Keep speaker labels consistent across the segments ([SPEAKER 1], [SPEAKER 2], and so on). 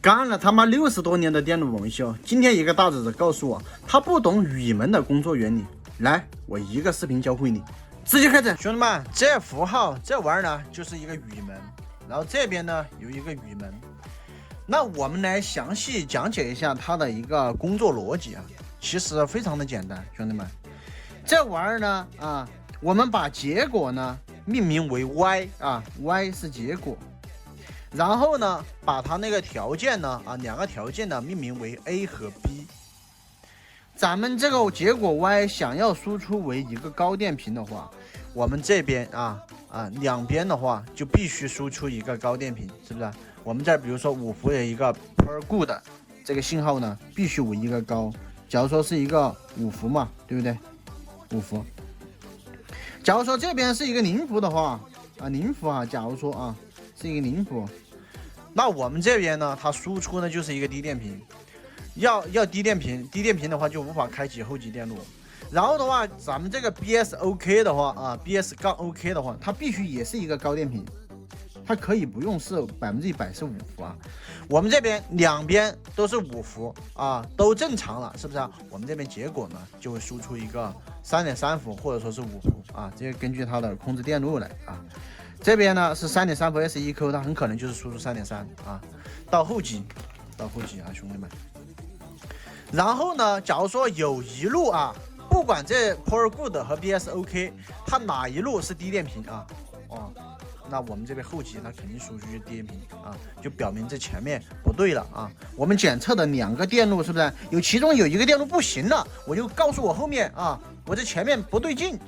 [SPEAKER 1] 干了他妈60多年的电路维修，今天一个大侄子告诉我，他不懂雨门的工作原理。来，我一个视频教会你，直接开始。兄弟们，这符号这玩意儿呢，就是一个雨门，然后这边呢有一个雨门。那我们来详细讲解一下它的一个工作逻辑啊，其实非常的简单，兄弟们，这玩意儿呢我们把结果呢命名为 Y 啊 ，Y 是结果。然后呢，把它那个条件呢两个条件呢命名为 A 和 B。咱们这个结果 Y 想要输出为一个高电平的话，我们这边两边的话就必须输出一个高电平，是不是？我们这儿比如说5伏的一个 per good 这个信号呢，必须为一个高。假如说是一个5伏嘛，对不对？5伏。假如说这边是一个0伏的话0伏假如说是一个0伏，那我们这边呢，它输出呢就是一个低电平，要低电平，低电平的话就无法开启后级电路。然后的话，咱们这个 BS-OK 的话BS-OK 的话，它必须也是一个高电平，它可以不用是100%是5伏我们这边两边都是5伏都正常了，是不是我们这边结果呢就会输出一个3.3伏或者说是5伏这个根据它的控制电路来这边呢是3.3伏 SEQ， 它很可能就是输出3.3到后级兄弟们。然后呢，假如说有一路不管这 per good 和 BS-OK 它哪一路是低电平那我们这边后期它肯定输出低电平就表明这前面不对了我们检测的2个电路是不是其中有一个电路不行了，我就告诉我后面我这前面不对劲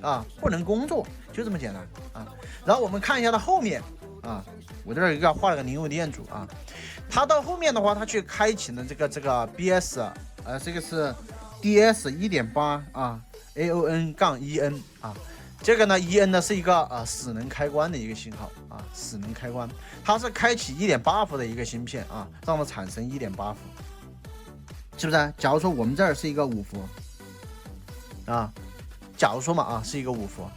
[SPEAKER 1] 不能工作，就这么简单然后我们看一下它后面我这儿一个画了个零偶电阻它到后面的话，它去开启了这个 BS 这个是 DS 1.8AON-EN这个呢 EN 呢是一个死能开关的一个信号死能开关，它是开启1.8伏的一个芯片让它产生1.8伏，是不是？假如说我们这儿是一个5伏假如说嘛是一个5伏，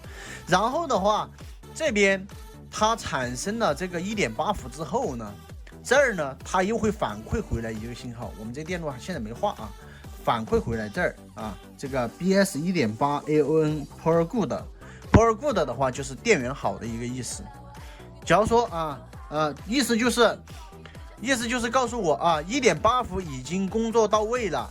[SPEAKER 1] 然后的话这边它产生了这个1.8伏之后呢，这儿呢它又会反馈回来一个信号，我们这电路现在没画反馈回来这儿这个 BS 1.8 AON per good。per good 的话就是电源好的一个意思。假如说意思就是告诉我1.8伏已经工作到位了，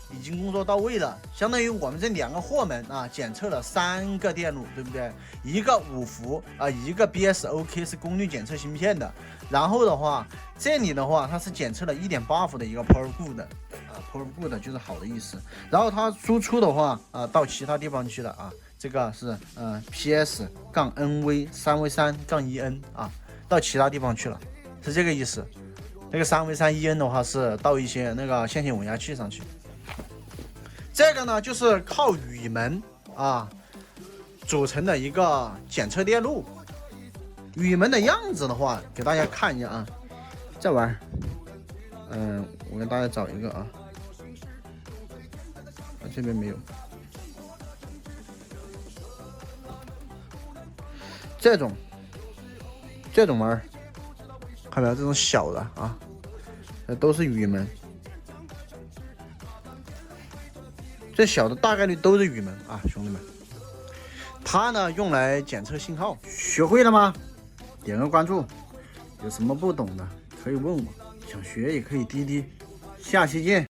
[SPEAKER 1] 相当于我们这2个货门检测了3个电路，对不对？一个5伏一个 BS-OK 是功率检测芯片的，然后的话这里的话它是检测了1.8伏的一个 per good，per good 就是好的意思。然后它输出的话到其他地方去了这个是PS-NV 3V3-EN到其他地方去了，是这个意思。这个3V3-EN 的话是到一些那个线性稳压器上去。这个呢就是靠雨门组成的一个检测电路。雨门的样子的话，给大家看一下这玩意儿，我给大家找一个这边没有。这种玩意儿，看到没有？这种小的这都是雨门，这小的大概率都是雨门兄弟们。它呢用来检测信号，学会了吗？点个关注，有什么不懂的可以问我，想学也可以滴滴。下期见。